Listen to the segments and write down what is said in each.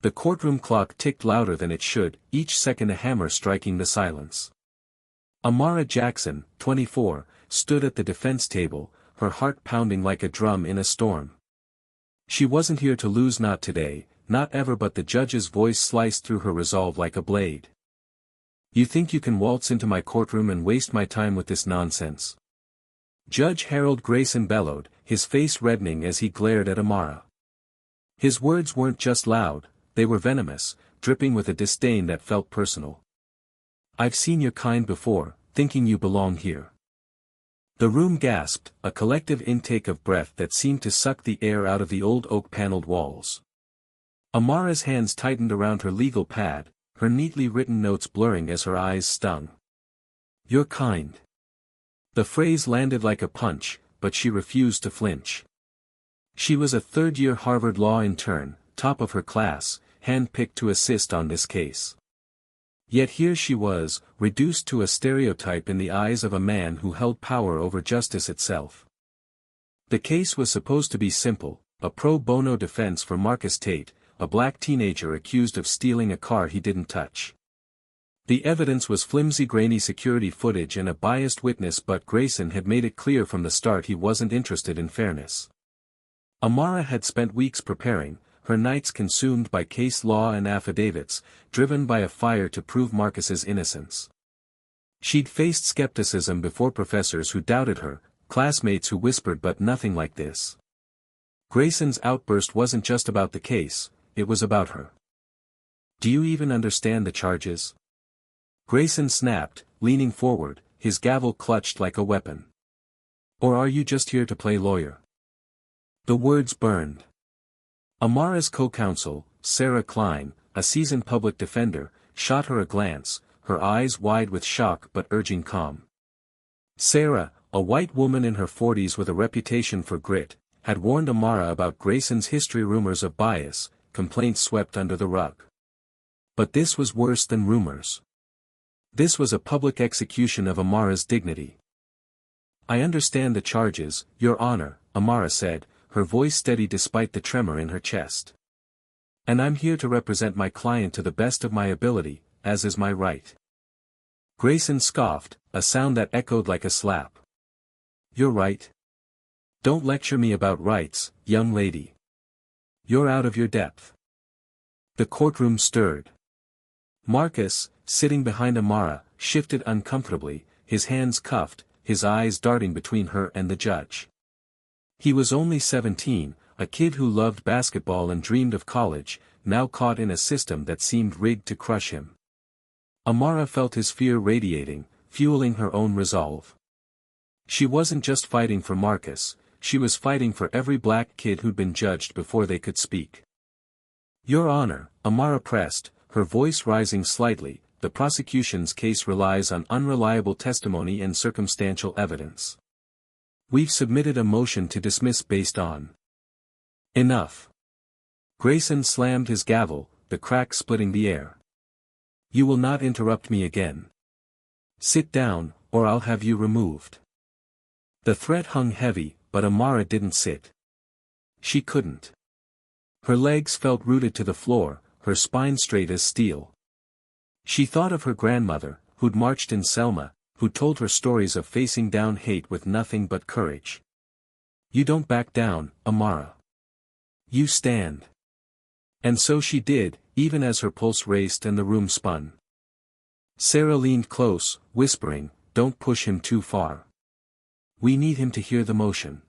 The courtroom clock ticked louder than it should, each second a hammer striking the silence. Amara Jackson, 24, stood at the defense table, her heart pounding like a drum in a storm. She wasn't here to lose, not today, not ever, but the judge's voice sliced through her resolve like a blade. You think you can waltz into my courtroom and waste my time with this nonsense? Judge Harold Grayson bellowed, his face reddening as he glared at Amara. His words weren't just loud, they were venomous, dripping with a disdain that felt personal. I've seen your kind before, thinking you belong here. The room gasped, a collective intake of breath that seemed to suck the air out of the old oak-paneled walls. Amara's hands tightened around her legal pad, her neatly written notes blurring as her eyes stung. Your kind. The phrase landed like a punch, but she refused to flinch. She was a third-year Harvard law intern, top of her class, hand-picked to assist on this case. Yet here she was, reduced to a stereotype in the eyes of a man who held power over justice itself. The case was supposed to be simple, a pro bono defense for Marcus Tate, a black teenager accused of stealing a car he didn't touch. The evidence was flimsy, grainy security footage and a biased witness, but Grayson had made it clear from the start he wasn't interested in fairness. Amara had spent weeks preparing, her nights consumed by case law and affidavits, driven by a fire to prove Marcus's innocence. She'd faced skepticism before, professors who doubted her, classmates who whispered, but nothing like this. Grayson's outburst wasn't just about the case, it was about her. Do you even understand the charges? Grayson snapped, leaning forward, his gavel clutched like a weapon. Or are you just here to play lawyer? The words burned. Amara's co-counsel, Sarah Klein, a seasoned public defender, shot her a glance, her eyes wide with shock but urging calm. Sarah, a white woman in her 40s with a reputation for grit, had warned Amara about Grayson's history, rumors of bias, complaints swept under the rug. But this was worse than rumors. This was a public execution of Amara's dignity. I understand the charges, Your Honor, Amara said, her voice steady despite the tremor in her chest. And I'm here to represent my client to the best of my ability, as is my right. Grayson scoffed, a sound that echoed like a slap. You're right. Don't lecture me about rights, young lady. You're out of your depth. The courtroom stirred. Marcus, sitting behind Amara, shifted uncomfortably, his hands cuffed, his eyes darting between her and the judge. He was only 17, a kid who loved basketball and dreamed of college, now caught in a system that seemed rigged to crush him. Amara felt his fear radiating, fueling her own resolve. She wasn't just fighting for Marcus, she was fighting for every black kid who'd been judged before they could speak. Your Honor, Amara pressed, her voice rising slightly, the prosecution's case relies on unreliable testimony and circumstantial evidence. We've submitted a motion to dismiss based on. Enough. Grayson slammed his gavel, the crack splitting the air. You will not interrupt me again. Sit down, or I'll have you removed. The threat hung heavy, but Amara didn't sit. She couldn't. Her legs felt rooted to the floor, her spine straight as steel. She thought of her grandmother, who'd marched in Selma, who told her stories of facing down hate with nothing but courage. You don't back down, Amara. You stand. And so she did, even as her pulse raced and the room spun. Sarah leaned close, whispering, don't push him too far. We need him to hear the motion.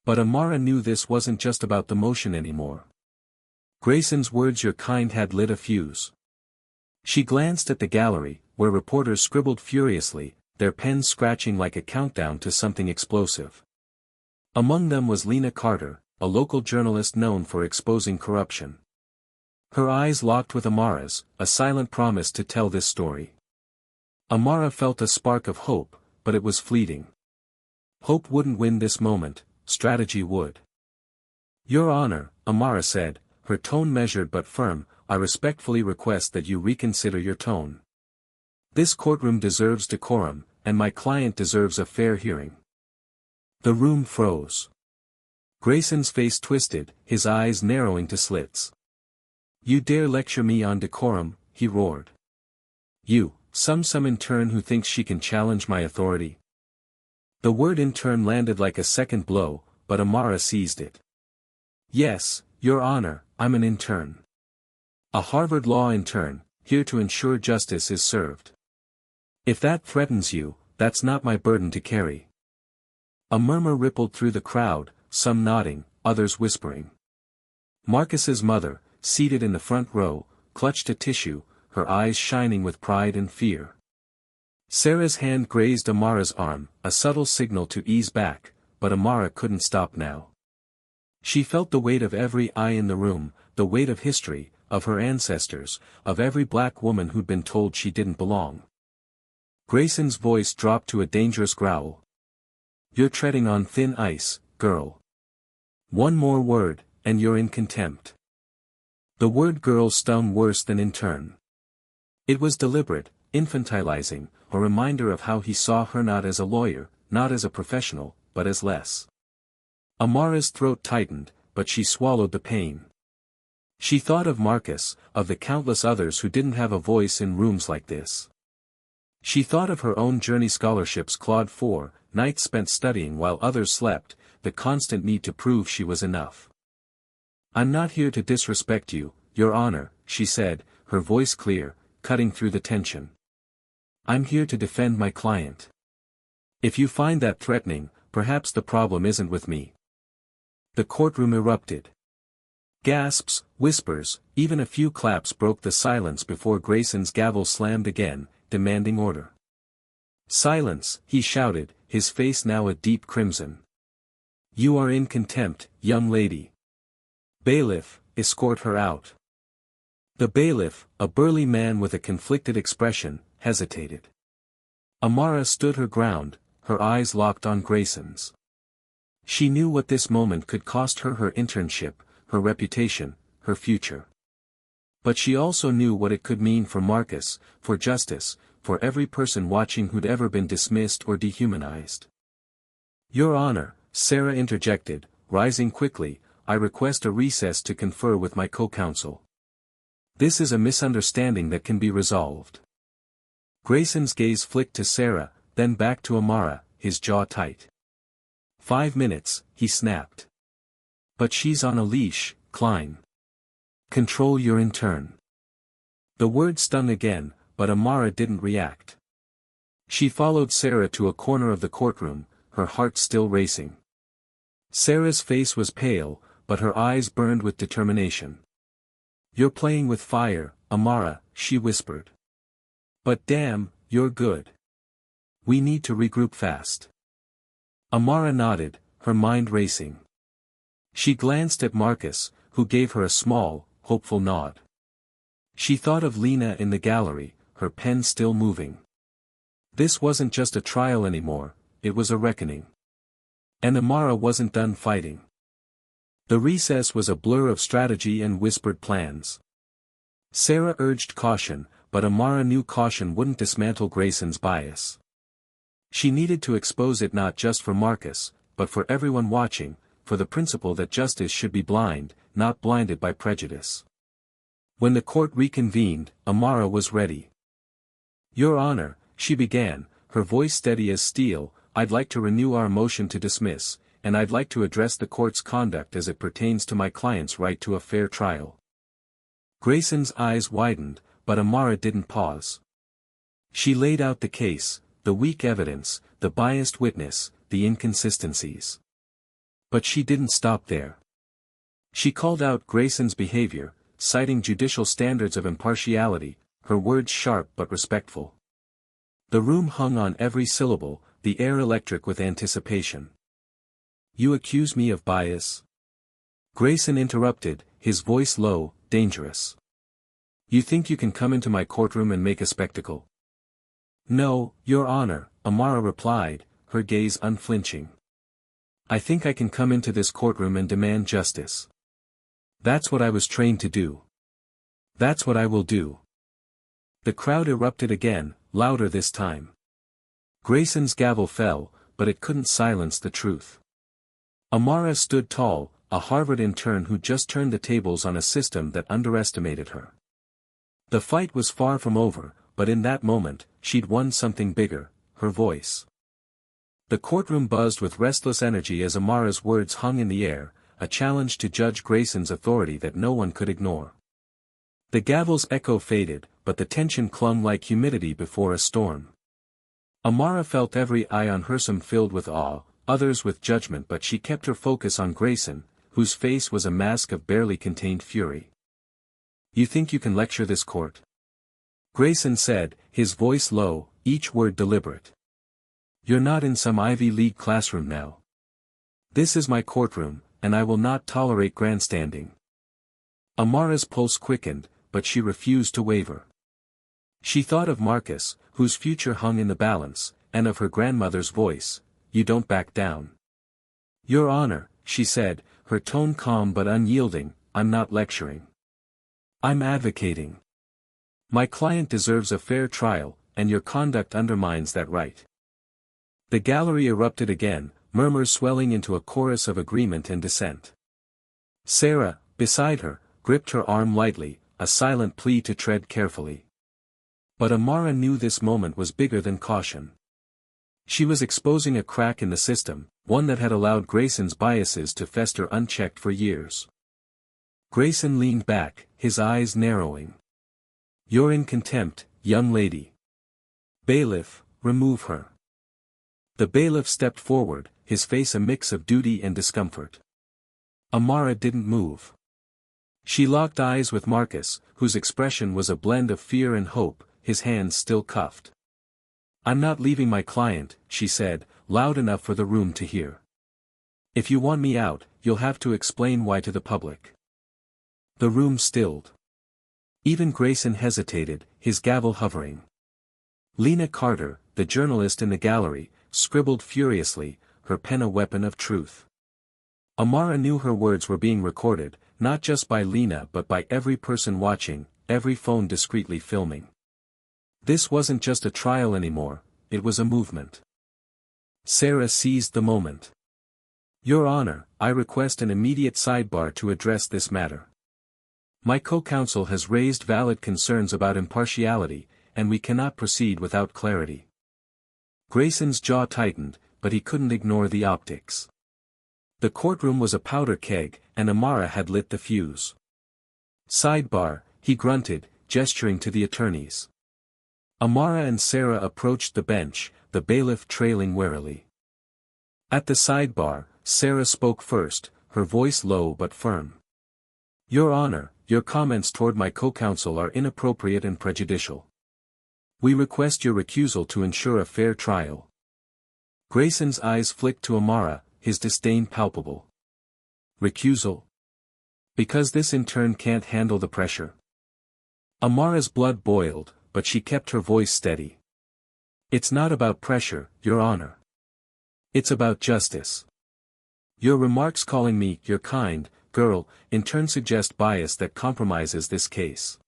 But Amara knew this wasn't just about the motion anymore. Grayson's words, your kind, had lit a fuse. She glanced at the gallery, where reporters scribbled furiously, their pens scratching like a countdown to something explosive. Among them was Lena Carter, a local journalist known for exposing corruption. Her eyes locked with Amara's, a silent promise to tell this story. Amara felt a spark of hope, but it was fleeting. Hope wouldn't win this moment, strategy would. Your Honor, Amara said, her tone measured but firm, I respectfully request that you reconsider your tone. This courtroom deserves decorum, and my client deserves a fair hearing. The room froze. Grayson's face twisted, his eyes narrowing to slits. You dare lecture me on decorum, he roared. You, some intern who thinks she can challenge my authority. The word intern landed like a second blow, but Amara seized it. Yes, Your Honor, I'm an intern. A Harvard Law intern, here to ensure justice is served. If that threatens you, that's not my burden to carry. A murmur rippled through the crowd, some nodding, others whispering. Marcus's mother, seated in the front row, clutched a tissue, her eyes shining with pride and fear. Sarah's hand grazed Amara's arm, a subtle signal to ease back, but Amara couldn't stop now. She felt the weight of every eye in the room, the weight of history, of her ancestors, of every black woman who'd been told she didn't belong. Grayson's voice dropped to a dangerous growl. You're treading on thin ice, girl. One more word, and you're in contempt. The word girl stung worse than intern. It was deliberate, infantilizing, a reminder of how he saw her not as a lawyer, not as a professional, but as less. Amara's throat tightened, but she swallowed the pain. She thought of Marcus, of the countless others who didn't have a voice in rooms like this. She thought of her own journey scholarships clawed for, nights spent studying while others slept, the constant need to prove she was enough. I'm not here to disrespect you, Your Honor, she said, her voice clear, cutting through the tension. I'm here to defend my client. If you find that threatening, perhaps the problem isn't with me. The courtroom erupted. Gasps, whispers, even a few claps broke the silence before Grayson's gavel slammed again, demanding order. Silence, he shouted, his face now a deep crimson. You are in contempt, young lady. Bailiff, escort her out. The bailiff, a burly man with a conflicted expression, hesitated. Amara stood her ground, her eyes locked on Grayson's. She knew what this moment could cost her: her internship, her reputation, her future. But she also knew what it could mean for Marcus, for justice, for every person watching who'd ever been dismissed or dehumanized. Your Honor, Sarah interjected, rising quickly, I request a recess to confer with my co-counsel. This is a misunderstanding that can be resolved. Grayson's gaze flicked to Sarah, then back to Amara, his jaw tight. 5 minutes, he snapped. But she's on a leash, Klein. Control your intern. The word stung again, but Amara didn't react. She followed Sarah to a corner of the courtroom, her heart still racing. Sarah's face was pale, but her eyes burned with determination. You're playing with fire, Amara, she whispered. But damn, you're good. We need to regroup fast. Amara nodded, her mind racing. She glanced at Marcus, who gave her a small, hopeful nod. She thought of Lena in the gallery, her pen still moving. This wasn't just a trial anymore, it was a reckoning. And Amara wasn't done fighting. The recess was a blur of strategy and whispered plans. Sarah urged caution, but Amara knew caution wouldn't dismantle Grayson's bias. She needed to expose it not just for Marcus, but for everyone watching, for the principle that justice should be blind, not blinded by prejudice. When the court reconvened, Amara was ready. Your Honor, she began, her voice steady as steel, I'd like to renew our motion to dismiss, and I'd like to address the court's conduct as it pertains to my client's right to a fair trial. Grayson's eyes widened, but Amara didn't pause. She laid out the case, the weak evidence, the biased witness, the inconsistencies. But she didn't stop there. She called out Grayson's behavior, citing judicial standards of impartiality, her words sharp but respectful. The room hung on every syllable, the air electric with anticipation. You accuse me of bias? Grayson interrupted, his voice low, dangerous. You think you can come into my courtroom and make a spectacle? No, Your Honor, Amara replied, her gaze unflinching. I think I can come into this courtroom and demand justice. That's what I was trained to do. That's what I will do. The crowd erupted again, louder this time. Grayson's gavel fell, but it couldn't silence the truth. Amara stood tall, a Harvard intern who just turned the tables on a system that underestimated her. The fight was far from over, but in that moment, she'd won something bigger, her voice. The courtroom buzzed with restless energy as Amara's words hung in the air, a challenge to Judge Grayson's authority that no one could ignore. The gavel's echo faded, but the tension clung like humidity before a storm. Amara felt every eye on her, some filled with awe, others with judgment, but she kept her focus on Grayson, whose face was a mask of barely contained fury. "You think you can lecture this court?" Grayson said, his voice low, each word deliberate. "You're not in some Ivy League classroom now. This is my courtroom, and I will not tolerate grandstanding." Amara's pulse quickened, but she refused to waver. She thought of Marcus, whose future hung in the balance, and of her grandmother's voice, "You don't back down." "Your Honor," she said, her tone calm but unyielding, "I'm not lecturing. I'm advocating. My client deserves a fair trial, and your conduct undermines that right." The gallery erupted again, murmurs swelling into a chorus of agreement and dissent. Sarah, beside her, gripped her arm lightly, a silent plea to tread carefully. But Amara knew this moment was bigger than caution. She was exposing a crack in the system, one that had allowed Grayson's biases to fester unchecked for years. Grayson leaned back, his eyes narrowing. "You're in contempt, young lady. Bailiff, remove her." The bailiff stepped forward, his face a mix of duty and discomfort. Amara didn't move. She locked eyes with Marcus, whose expression was a blend of fear and hope, his hands still cuffed. "I'm not leaving my client," she said, loud enough for the room to hear. "If you want me out, you'll have to explain why to the public." The room stilled. Even Grayson hesitated, his gavel hovering. Lena Carter, the journalist in the gallery, scribbled furiously, her pen a weapon of truth. Amara knew her words were being recorded, not just by Lena but by every person watching, every phone discreetly filming. This wasn't just a trial anymore, it was a movement. Sarah seized the moment. "Your Honor, I request an immediate sidebar to address this matter. My co-counsel has raised valid concerns about impartiality, and we cannot proceed without clarity." Grayson's jaw tightened, but he couldn't ignore the optics. The courtroom was a powder keg, and Amara had lit the fuse. "Sidebar," he grunted, gesturing to the attorneys. Amara and Sarah approached the bench, the bailiff trailing warily. At the sidebar, Sarah spoke first, her voice low but firm. "Your Honor, your comments toward my co-counsel are inappropriate and prejudicial. We request your recusal to ensure a fair trial." Grayson's eyes flicked to Amara, his disdain palpable. "Recusal? Because this intern can't handle the pressure?" Amara's blood boiled, but she kept her voice steady. "It's not about pressure, Your Honor. It's about justice. Your remarks calling me your kind girl in turn suggest bias that compromises this case.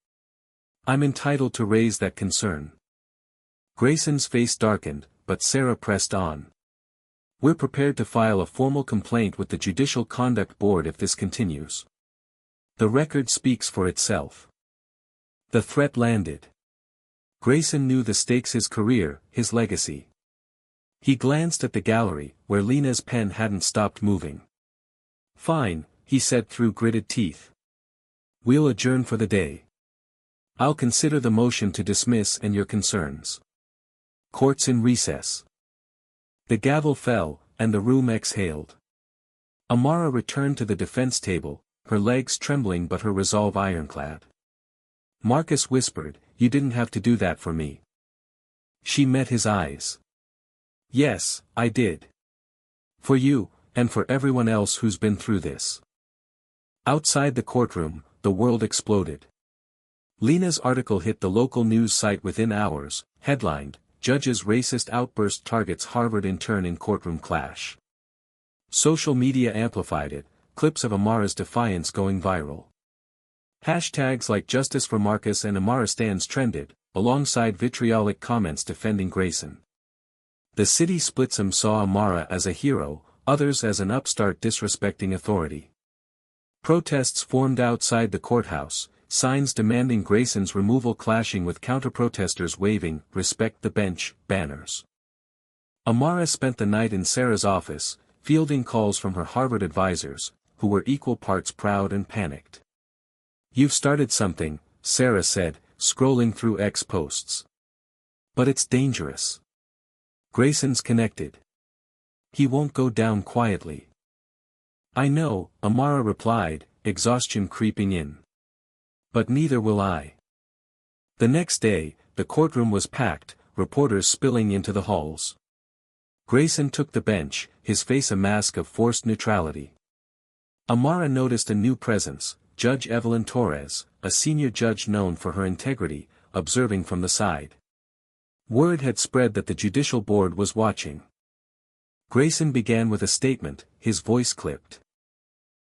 I'm entitled to raise that concern." Grayson's face darkened, but Sarah pressed on. "We're prepared to file a formal complaint with the Judicial Conduct Board if this continues. The record speaks for itself." The threat landed. Grayson knew the stakes: his career, his legacy. He glanced at the gallery, where Lena's pen hadn't stopped moving. "Fine," he said through gritted teeth. "We'll adjourn for the day. I'll consider the motion to dismiss and your concerns. Court's in recess." The gavel fell, and the room exhaled. Amara returned to the defense table, her legs trembling but her resolve ironclad. Marcus whispered, "You didn't have to do that for me." She met his eyes. "Yes, I did. For you, and for everyone else who's been through this." Outside the courtroom, the world exploded. Lena's article hit the local news site within hours, headlined, "Judge's Racist Outburst Targets Harvard Intern in Courtroom Clash." Social media amplified it, clips of Amara's defiance going viral. Hashtags like "Justice for Marcus" and "Amara Stands" trended, alongside vitriolic comments defending Grayson. The city split: some saw Amara as a hero, others as an upstart disrespecting authority. Protests formed outside the courthouse, signs demanding Grayson's removal clashing with counter-protesters waving "Respect the bench" banners. Amara spent the night in Sarah's office, fielding calls from her Harvard advisors, who were equal parts proud and panicked. "You've started something," Sarah said, scrolling through X posts. "But it's dangerous. Grayson's connected. He won't go down quietly." "I know," Amara replied, exhaustion creeping in. "But neither will I." The next day, the courtroom was packed, reporters spilling into the halls. Grayson took the bench, his face a mask of forced neutrality. Amara noticed a new presence, Judge Evelyn Torres, a senior judge known for her integrity, observing from the side. Word had spread that the judicial board was watching. Grayson began with a statement, his voice clipped.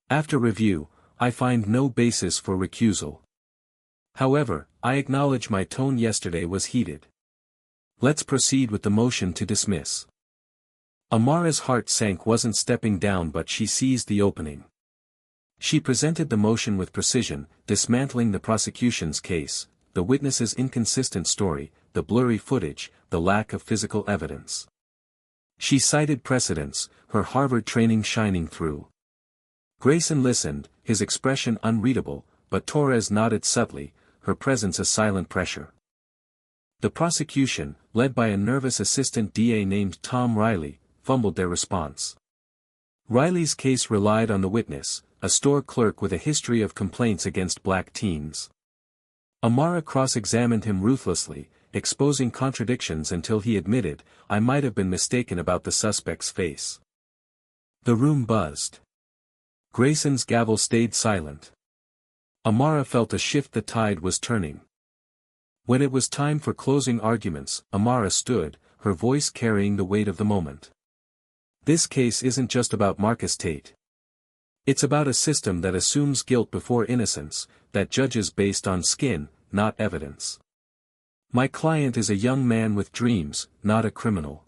"After review, I find no basis for recusal. However, I acknowledge my tone yesterday was heated. Let's proceed with the motion to dismiss." Amara's heart sank, wasn't stepping down, but she seized the opening. She presented the motion with precision, dismantling the prosecution's case, the witnesses' inconsistent story, the blurry footage, the lack of physical evidence. She cited precedents, her Harvard training shining through. Grayson listened, his expression unreadable, but Torres nodded subtly, her presence a silent pressure. The prosecution, led by a nervous assistant DA named Tom Riley, fumbled their response. Riley's case relied on the witness, a store clerk with a history of complaints against black teens. Amara cross-examined him ruthlessly, exposing contradictions until he admitted, "I might have been mistaken about the suspect's face." The room buzzed. Grayson's gavel stayed silent. Amara felt a shift, the tide was turning. When it was time for closing arguments, Amara stood, her voice carrying the weight of the moment. "This case isn't just about Marcus Tate. It's about a system that assumes guilt before innocence, that judges based on skin, not evidence. My client is a young man with dreams, not a criminal.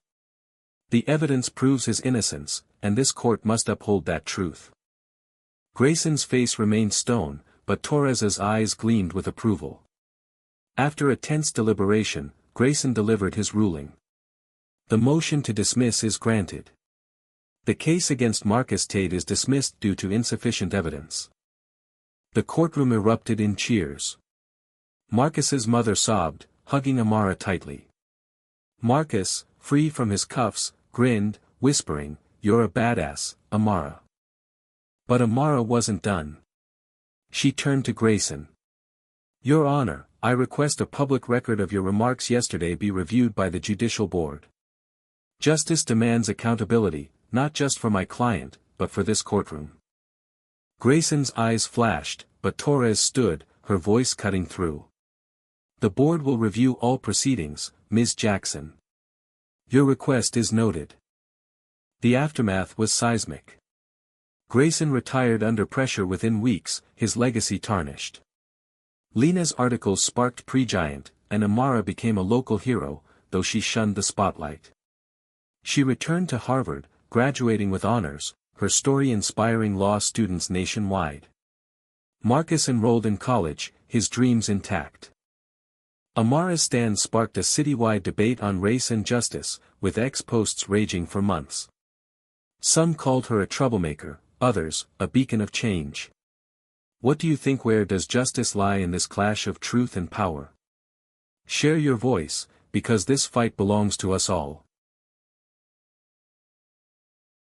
The evidence proves his innocence, and this court must uphold that truth." Grayson's face remained stone, but Torres's eyes gleamed with approval. After a tense deliberation, Grayson delivered his ruling. "The motion to dismiss is granted. The case against Marcus Tate is dismissed due to insufficient evidence." The courtroom erupted in cheers. Marcus's mother sobbed, hugging Amara tightly. Marcus, free from his cuffs, grinned, whispering, "You're a badass, Amara." But Amara wasn't done. She turned to Grayson. "Your Honor, I request a public record of your remarks yesterday be reviewed by the Judicial Board. Justice demands accountability, not just for my client, but for this courtroom." Grayson's eyes flashed, but Torres stood, her voice cutting through. "The board will review all proceedings, Ms. Jackson. Your request is noted." The aftermath was seismic. Grayson retired under pressure within weeks, his legacy tarnished. Lena's articles sparked Pre-Giant, and Amara became a local hero, though she shunned the spotlight. She returned to Harvard, graduating with honors, her story inspiring law students nationwide. Marcus enrolled in college, his dreams intact. Amara's stand sparked a citywide debate on race and justice, with X posts raging for months. Some called her a troublemaker, others, a beacon of change. What do you think? Where does justice lie in this clash of truth and power? Share your voice, because this fight belongs to us all.